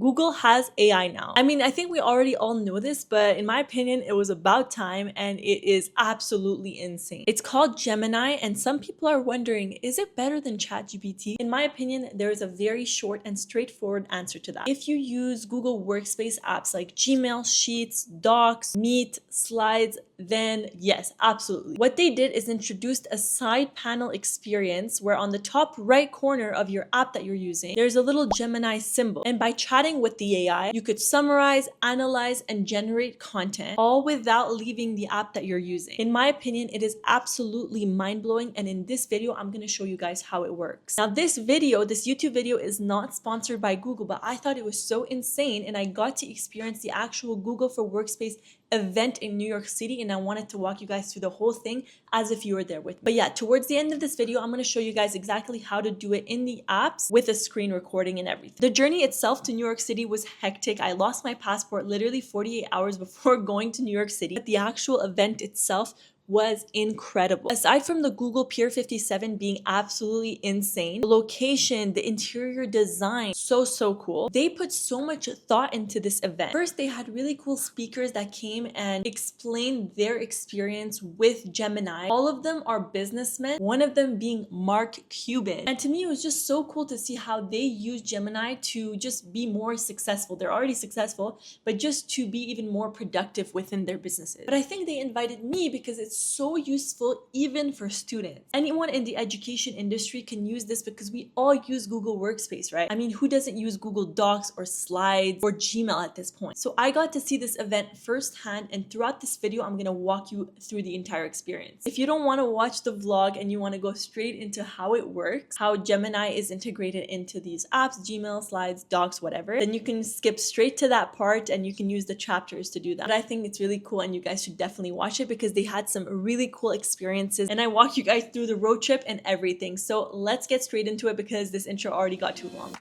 Google has AI now. I mean, I think we already all know this, but in my opinion, it was about time, and it is absolutely insane. It's called Gemini, and some people are wondering, is it better than ChatGPT? In my opinion, there is a very short and straightforward answer to that. If you use Google Workspace apps like Gmail, Sheets, Docs, Meet, Slides, then yes, absolutely. What they did is introduced a side panel experience where on the top right corner of your app that you're using, there's a little Gemini symbol. And by chatting with the AI, you could summarize, analyze, and generate content, all without leaving the app that you're using. In my opinion, it is absolutely mind-blowing. And in this video, I'm going to show you guys how it works. Now, this YouTube video is not sponsored by Google, but I thought it was so insane, and I got to experience the actual Google for Workspace event in New York City, and I wanted to walk you guys through the whole thing as if you were there with me. But yeah, towards the end of this video, I'm going to show you guys exactly how to do it in the apps with a screen recording and everything. The journey itself to New York City was hectic. I lost my passport literally 48 hours before going to New York City. But the actual event itself was incredible. Aside from the Google Pier 57 being absolutely insane, the location, the interior design, so cool. They put so much thought into this event. First, they had really cool speakers that came and explained their experience with Gemini. All of them are businessmen, one of them being Mark Cuban. And to me, it was just so cool to see how they use Gemini to just be more successful. They're already successful, but just to be even more productive within their businesses. But I think they invited me because it's so useful even for students. Anyone in the education industry can use this because we all use Google Workspace, right? I mean, who doesn't use Google Docs or Slides or Gmail at this point? So I got to see this event firsthand, and throughout this video, I'm gonna walk you through the entire experience. If you don't want to watch the vlog and you want to go straight into how it works, how Gemini is integrated into these apps, Gmail, Slides, Docs, whatever, then you can skip straight to that part and you can use the chapters to do that. But I think it's really cool, and you guys should definitely watch it because they had some really cool experiences, and I walked you guys through the road trip and everything. So let's get straight into it because this intro already got too long.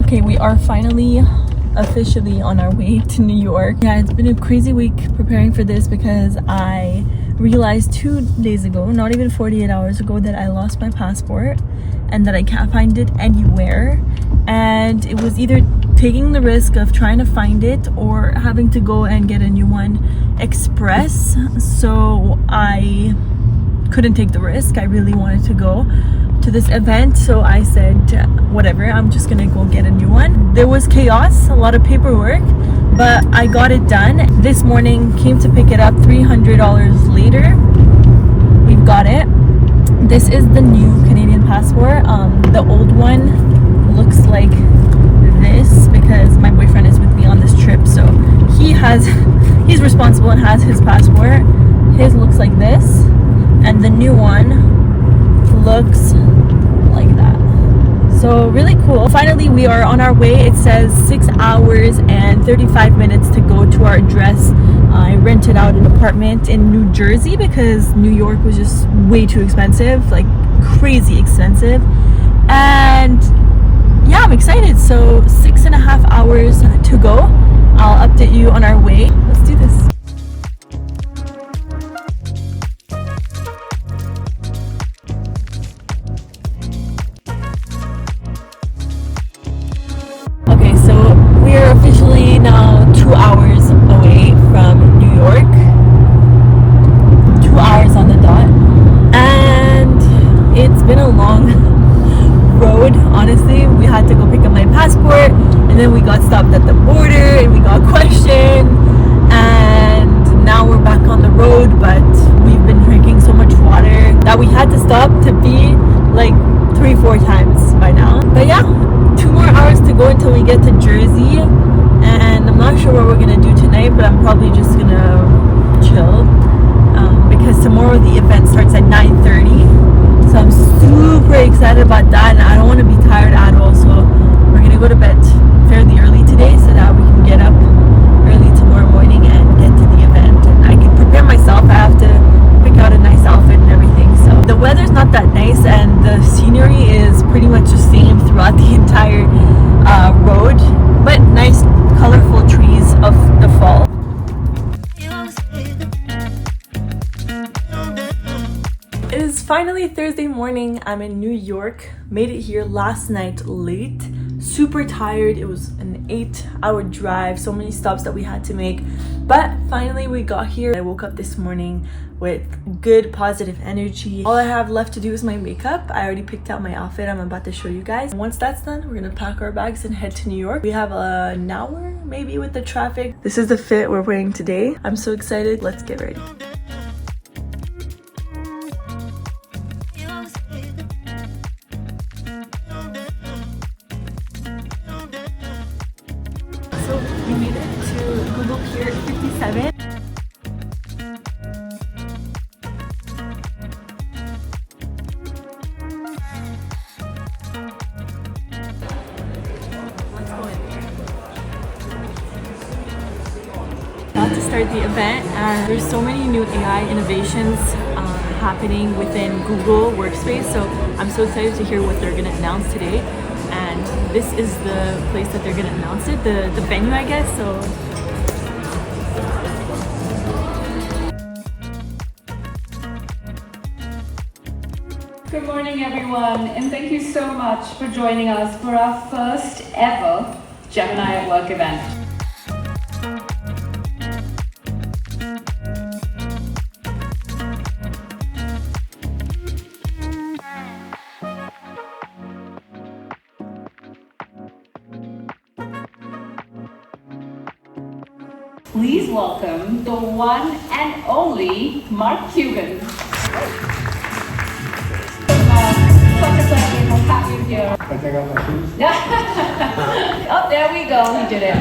Okay, we are finally officially on our way to New York. Yeah, it's been a crazy week preparing for this because I realized 2 days ago, not even 48 hours ago, that I lost my passport and that I can't find it anywhere. And it was either taking the risk of trying to find it or having to go and get a new one express. So I couldn't take the risk. I really wanted to go to this event, so I said whatever, I'm just gonna go get a new one. There was chaos, a lot of paperwork, but I got it done. This morning, came to pick it up $300 later. We've got it. This is the new Canadian passport. The old one looks like this because my boyfriend is with me on this trip, so he's responsible and has his passport. His looks like this, and the new one looks like that. So really cool. Finally, we are on our way. It says 6 hours and 35 minutes to go to our address. I rented out an apartment in New Jersey because New York was just way too expensive, like crazy expensive. And yeah, I'm excited. So 6.5 hours to go. I'll update you on our way. Let's do this. Okay, so we're officially now 2 hours away from New York. 2 hours on the dot. And it's been a long road, honestly. We had to go pick up my passport, and then we got stopped at the border and we got questioned, and now we're back on the road. But we've been drinking so much water that we had to stop to pee like 3-4 times by now. But yeah, 2 more hours to go until we get to Jersey, and I'm not sure what we're gonna do tonight, but I'm probably just gonna chill because tomorrow the event starts at 9:30. So I'm super excited about that, and I don't want to be tired at all. So we're gonna go to bed fairly early today so that we can get up early tomorrow morning and get to the event. And I can prepare myself. I have to pick out a nice outfit and everything. So the weather's not that nice, and the scenery is pretty much the same throughout the entire road, but nice colorful trees of the fall. It is finally Thursday morning. I'm in New York. Made it here last night late. Super tired. It was an 8-hour drive. So many stops that we had to make. But finally we got here. I woke up this morning with good positive energy. All I have left to do is my makeup. I already picked out my outfit. I'm about to show you guys. Once that's done, we're gonna pack our bags and head to New York. We have an hour maybe with the traffic. This is the fit we're wearing today. I'm so excited. Let's get ready. So we made it to Google Pier 57. About to start the event, and there's so many new AI innovations happening within Google Workspace. So I'm so excited to hear what they're gonna announce today. And this is the place that they're gonna announce it, the venue, I guess. So good morning, everyone, and thank you so much for joining us for our first ever Gemini at Work event. Please welcome the one and only Mark Cuban. Such a pleasure to have you here. I take out my shoes. Oh, there we go. He did it.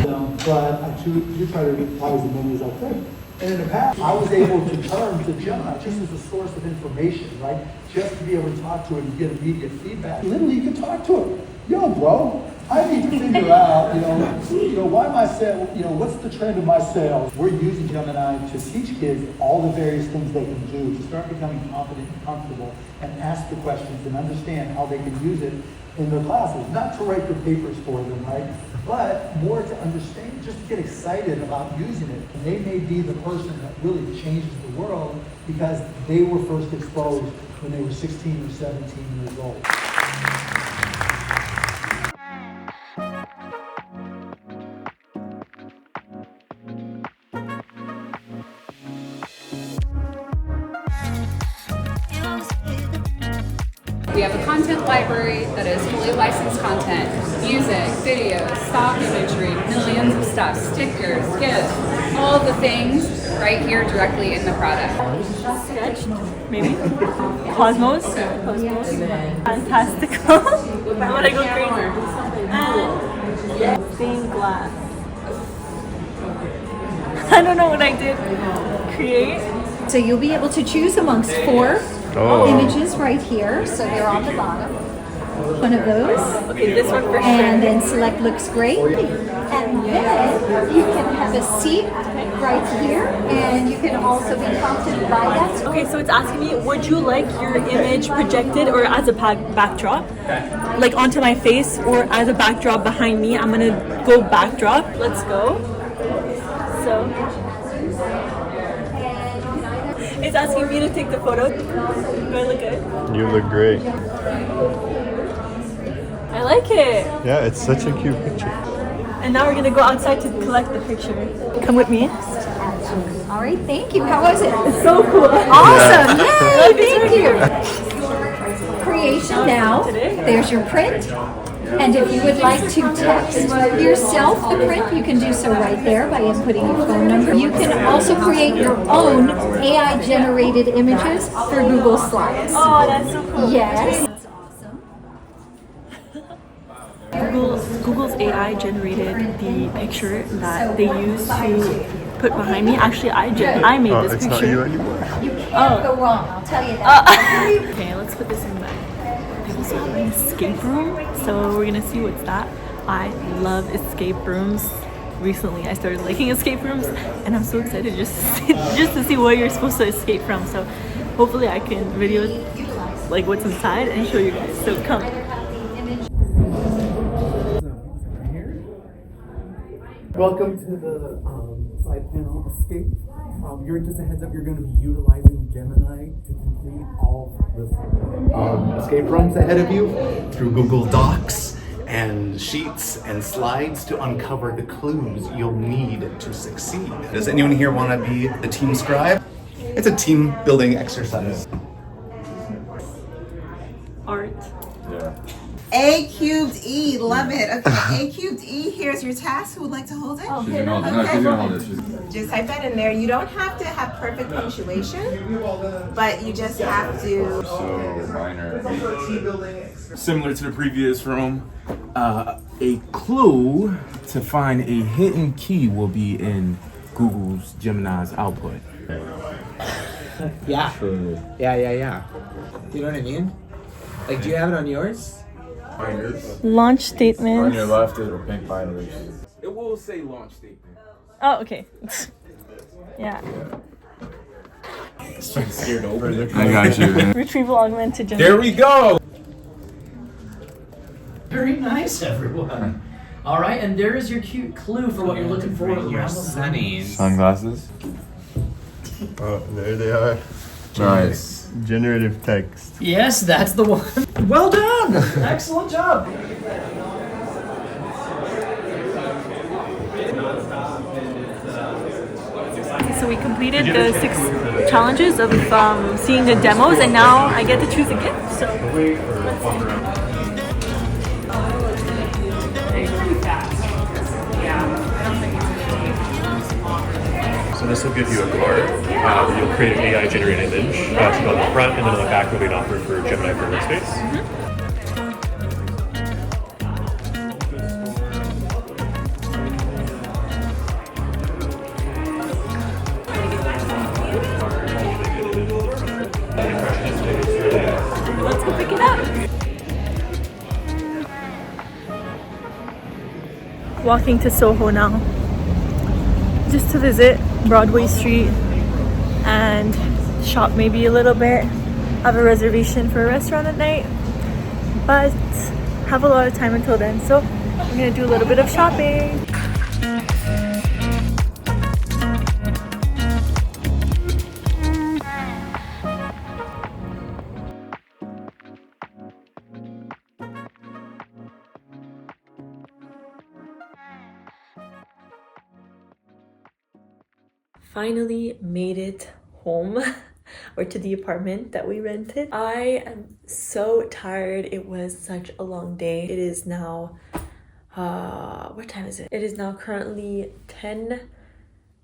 But I do try to reply as many as I could. And in the past, I was able to turn to Gemini just as a source of information, right? Just to be able to talk to it and get immediate feedback. Literally, you can talk to it. Yo, bro, I need to figure out, why my sale, what's the trend of my sales? We're using Gemini to teach kids all the various things they can do to start becoming confident and comfortable and ask the questions and understand how they can use it in their classes. Not to write the papers for them, right? But more to understand, just to get excited about using it. And they may be the person that really changes the world because they were first exposed when they were 16 or 17 years old. We have a content library that is fully licensed content, music, videos, stock imagery, millions of stuff, stickers, gifts, all the things right here directly in the product. sketch, maybe. Cosmos. Fantastical. Why would I go crazy? And stained glass. I don't know what I did. Create. So you'll be able to choose amongst 4 images right here. So they're on the bottom. One of those. Okay, this one for sure. And then select looks great. And then you can have a seat right here. And you can also be prompted by that. Okay, so it's asking me, would you like your image projected or as a backdrop? Like onto my face or as a backdrop behind me? I'm gonna go backdrop. Let's go. So it's asking me to take the photo. Do I look good? You look great. I like it. Yeah, it's such a cute picture. And now we're gonna go outside to collect the picture. Come with me. All right, thank you. How was it? It's so cool. Awesome. Yay, thank you. Creation now. There's your print. And if you would like to text yourself the print, you can do so right there by inputting your phone number. You can also create your own AI-generated images for Google Slides. Oh, that's so cool. Yes. Google's AI generated the picture that they use to put behind me. Actually, I made this It's picture. not you anymore. You can't go wrong, I'll tell you that. Okay, let's put this in the bag. There's also an escape room, so we're gonna see what's that. I love escape rooms. Recently, I started liking escape rooms, and I'm so excited just to see what you're supposed to escape from. So hopefully, I can video like what's inside and show you guys. So come. Welcome to the 5-panel escape You're just a heads up, you're going to be utilizing Gemini to complete all the escape rooms ahead of you through Google Docs and sheets and slides to uncover the clues you'll need to succeed. Does anyone here want to be the team scribe? It's a team building exercise. Art. Yeah. A cubed E, love it. Okay, A cubed E, here's your task. Who would like to hold it? She's gonna hold it. Just type that in there. You don't have to have perfect punctuation, but you just have to. So minor. Similar to the previous room, a clue to find a hidden key will be in Google's Gemini's output. Yeah. You know what I mean? Like, do you have it on yours? Binders. Launch On statements. your left are pink binders. It will say launch statement. Oh, okay. Yeah. Scared to open it. I got you. Retrieval augmented generation. There we go. Very nice, everyone. All right, and there is your cute clue for what you're looking for around the sunnies. Sunglasses. Oh, there they are. Nice. Generative text. Yes, that's the one. Well done. Excellent job. So we completed the 6 challenges of seeing the demos, and now I get to choose a gift. So So this will give you a card. You'll create an AI generated image to go on the front, and then on the back will be an offer for Gemini for WORKSPACE. let's go pick it up. Walking to Soho now, just to visit Broadway Street and shop maybe a little bit. Have a reservation for a restaurant at night, but have a lot of time until then, so I'm gonna do a little bit of shopping. Finally made it home or to the apartment that we rented. I am so tired. It was such a long day. It is now what time is it? It is now currently 10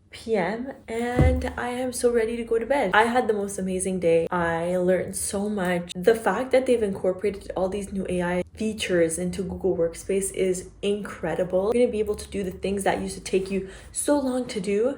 p.m. and I am so ready to go to bed. I had the most amazing day. I learned so much. The fact that they've incorporated all these new AI features into Google Workspace is incredible. You're gonna be able to do the things that used to take you so long to do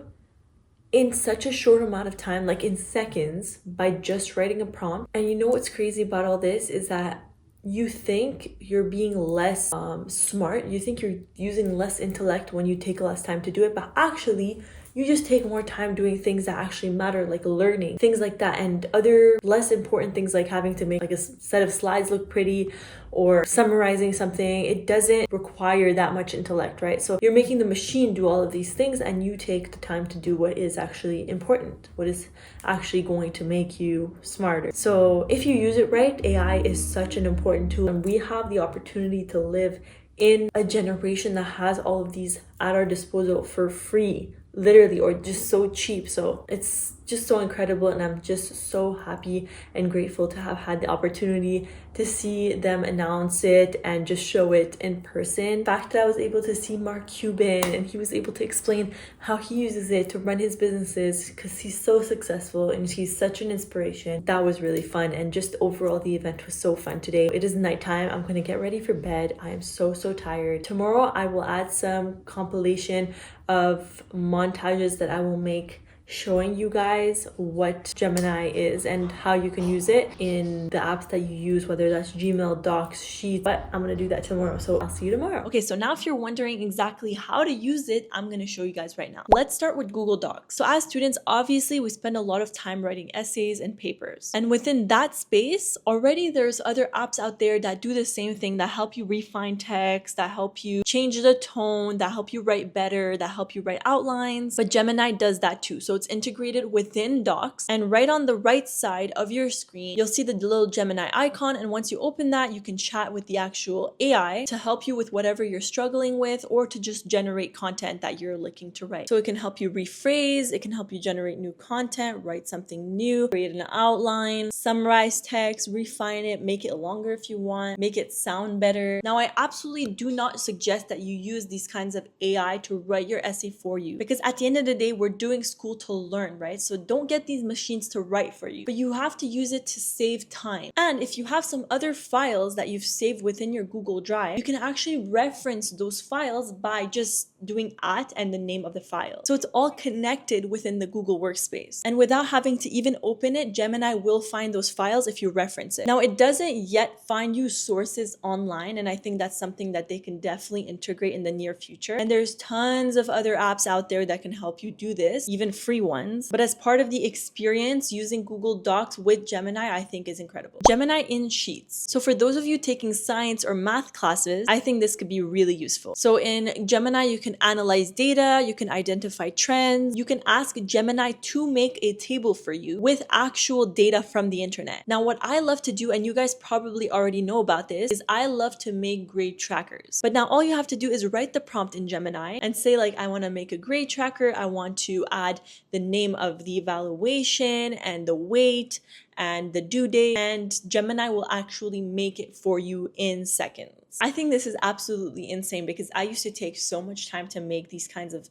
in such a short amount of time, like in seconds, by just writing a prompt. And you know what's crazy about all this is that you think you're being less smart, you think you're using less intellect when you take less time to do it, but actually you just take more time doing things that actually matter, like learning, things like that, and other less important things like having to make like a set of slides look pretty or summarizing something. It doesn't require that much intellect, right? So you're making the machine do all of these things and you take the time to do what is actually important, what is actually going to make you smarter. So if you use it right, AI is such an important tool, and we have the opportunity to live in a generation that has all of these at our disposal for free, literally, or just so cheap. So it's just so incredible, and I'm just so happy and grateful to have had the opportunity to see them announce it and just show it in person. The fact that I was able to see Mark Cuban and he was able to explain how he uses it to run his businesses because he's so successful and he's such an inspiration. That was really fun, and just overall the event was so fun today. It is nighttime. I'm gonna get ready for bed. I am so tired. Tomorrow I will add some compilation of montages that I will make showing you guys what Gemini is and how you can use it in the apps that you use, whether that's Gmail, Docs, Sheets, but I'm gonna do that tomorrow, so I'll see you tomorrow. Okay, so now if you're wondering exactly how to use it, I'm gonna show you guys right now. Let's start with Google Docs. So as students, obviously we spend a lot of time writing essays and papers, and within that space already there's other apps out there that do the same thing, that help you refine text, that help you change the tone, that help you write better, that help you write outlines, but Gemini does that too. So So it's integrated within Docs, and right on the right side of your screen, you'll see the little Gemini icon. And once you open that, you can chat with the actual AI to help you with whatever you're struggling with, or to just generate content that you're looking to write. So it can help you rephrase, it can help you generate new content, write something new, create an outline, summarize text, refine it, make it longer if you want, make it sound better. Now, I absolutely do not suggest that you use these kinds of AI to write your essay for you, because at the end of the day, we're doing school to learn, right? So don't get these machines to write for you, but you have to use it to save time. And if you have some other files that you've saved within your Google Drive, you can actually reference those files by just doing @ and the name of the file. So it's all connected within the Google Workspace. And without having to even open it, Gemini will find those files if you reference it. Now, it doesn't yet find you sources online, and I think that's something that they can definitely integrate in the near future. And there's tons of other apps out there that can help you do this, even free ones. But as part of the experience, using Google Docs with Gemini, I think is incredible. Gemini in Sheets. So for those of you taking science or math classes, I think this could be really useful. So in Gemini, you can analyze data, you can identify trends, you can ask Gemini to make a table for you with actual data from the internet. Now, what I love to do, and you guys probably already know about this, is I love to make grade trackers. But now all you have to do is write the prompt in Gemini and say, like, I want to make a grade tracker. I want to add the name of the evaluation and the weight and the due date, and Gemini will actually make it for you in seconds. I think this is absolutely insane, because I used to take so much time to make these kinds of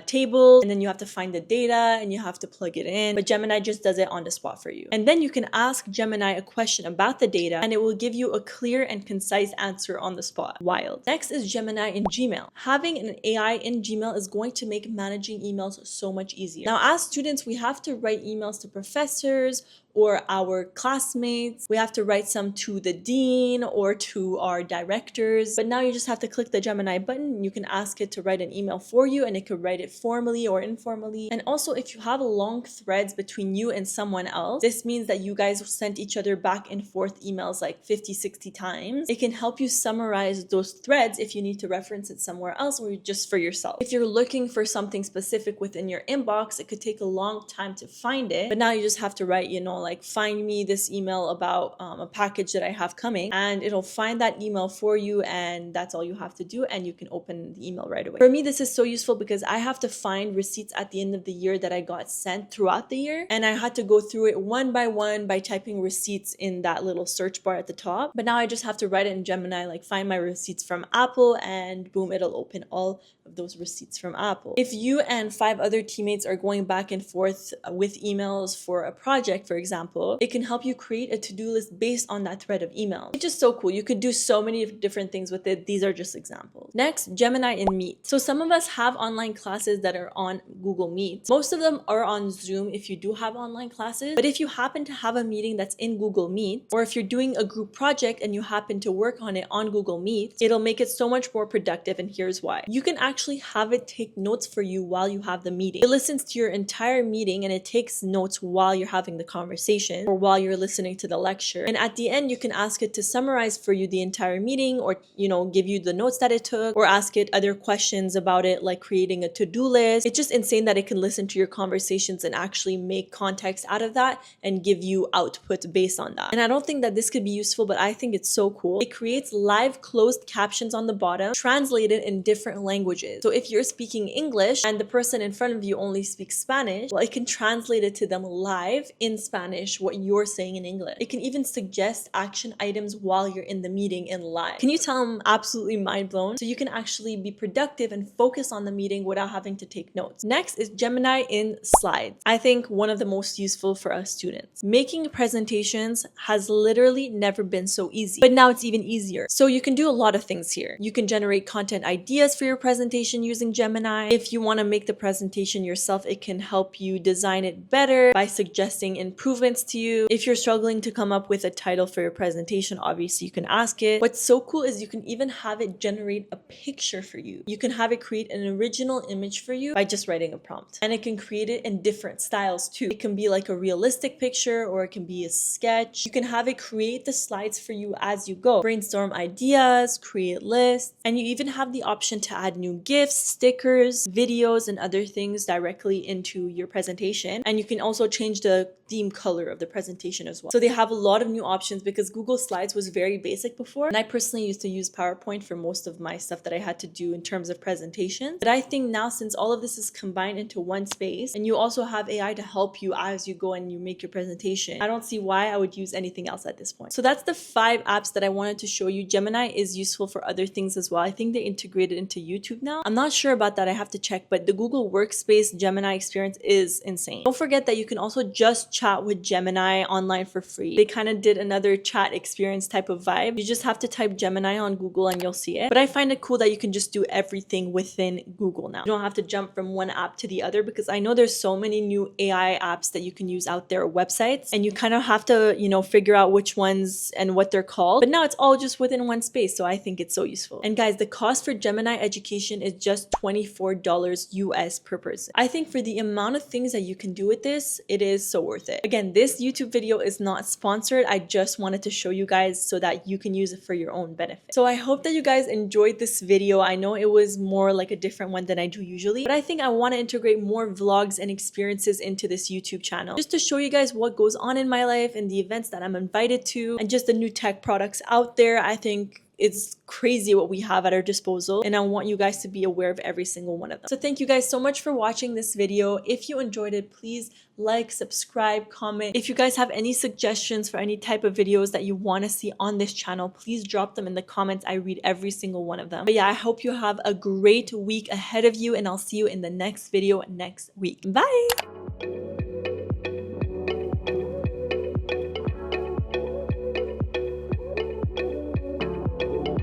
tables, and then you have to find the data and you have to plug it in, but Gemini just does it on the spot for you. And then you can ask Gemini a question about the data and it will give you a clear and concise answer on the spot. Wild. Next is Gemini in Gmail. Having an AI in Gmail is going to make managing emails so much easier. Now, as students, we have to write emails to professors or our classmates. We have to write some to the dean or to our directors. But now you just have to click the Gemini button. You can ask it to write an email for you, and it could write it formally or informally. And also, if you have long threads between you and someone else, this means that you guys sent each other back and forth emails like 50, 60 times. It can help you summarize those threads if you need to reference it somewhere else or just for yourself. If you're looking for something specific within your inbox, it could take a long time to find it. But now you just have to write, like, find me this email about a package that I have coming, and it'll find that email for you, and that's all you have to do, and you can open the email right away. For me, this is so useful because I have to find receipts at the end of the year that I got sent throughout the year, and I had to go through it one by one by typing receipts in that little search bar at the top. But now I just have to write it in Gemini, like find my receipts from Apple, and boom, it'll open all of those receipts from Apple. If you and 5 other teammates are going back and forth with emails for a project, for example, it can help you create a to-do list based on that thread of emails. It's just so cool. You could do so many different things with it. These are just examples. Next, Gemini in Meet. So some of us have online classes that are on Google Meet. Most of them are on Zoom if you do have online classes. But if you happen to have a meeting that's in Google Meet, or if you're doing a group project and you happen to work on it on Google Meet, it'll make it so much more productive, and here's why. You can actually have it take notes for you while you have the meeting. It listens to your entire meeting and it takes notes while you're having the conversation or while you're listening to the lecture. And at the end, you can ask it to summarize for you the entire meeting, or give you the notes that it took, or ask it other questions about it, like creating a to-do list. It's just insane that it can listen to your conversations and actually make context out of that and give you output based on that. And I don't think that this could be useful, but I think it's so cool. It creates live closed captions on the bottom, translated in different languages. So if you're speaking English and the person in front of you only speaks Spanish, well, it can translate it to them live in Spanish what you're saying in English. It can even suggest action items while you're in the meeting in live. Can you tell I'm absolutely mind blown? So you can actually be productive and focus on the meeting without having to take notes. Next is Gemini in Slides. I think one of the most useful for us students. Making presentations has literally never been so easy, but now it's even easier. So you can do a lot of things here. You can generate content ideas for your presentation using Gemini. If you want to make the presentation yourself, it can help you design it better by suggesting improvements improvements to you. If you're struggling to come up with a title for your presentation, obviously you can ask it. What's so cool is you can even have it generate a picture for you. You can have it create an original image for you by just writing a prompt. And it can create it in different styles too. It can be like a realistic picture, or it can be a sketch. You can have it create the slides for you as you go. Brainstorm ideas, create lists, and you even have the option to add new GIFs, stickers, videos, and other things directly into your presentation. And you can also change the theme color of the presentation as well. So they have a lot of new options because Google Slides was very basic before. And I personally used to use PowerPoint for most of my stuff that I had to do in terms of presentations. But I think now, since all of this is combined into one space, and you also have AI to help you as you go and you make your presentation, I don't see why I would use anything else at this point. So that's the 5 apps that I wanted to show you. Gemini is useful for other things as well. I think they integrated into YouTube now. I'm not sure about that. I have to check, but the Google Workspace Gemini experience is insane. Don't forget that you can also just chat with Gemini online for free. They kind of did another chat experience type of vibe. You just have to type Gemini on Google and you'll see it. But I find it cool that you can just do everything within Google now. You don't have to jump from one app to the other, because I know there's so many new AI apps that you can use out there, or websites, and you kind of have to, you know, figure out which ones and what they're called. But now it's all just within one space. So I think it's so useful. And guys, the cost for Gemini education is just $24 US per person. I think for the amount of things that you can do with this, it is so worth it. Again, this YouTube video is not sponsored. I just wanted to show you guys so that you can use it for your own benefit. So I hope that you guys enjoyed this video. I know it was more like a different one than I do usually, but I think I want to integrate more vlogs and experiences into this YouTube channel, just to show you guys what goes on in my life and the events that I'm invited to, and just the new tech products out there. I think it's crazy what we have at our disposal, and I want you guys to be aware of every single one of them. So thank you guys so much for watching this video. If you enjoyed it, please like, subscribe, comment. If you guys have any suggestions for any type of videos that you want to see on this channel, please drop them in the comments. I read every single one of them. But yeah, I hope you have a great week ahead of you, and I'll see you in the next video next week. Bye!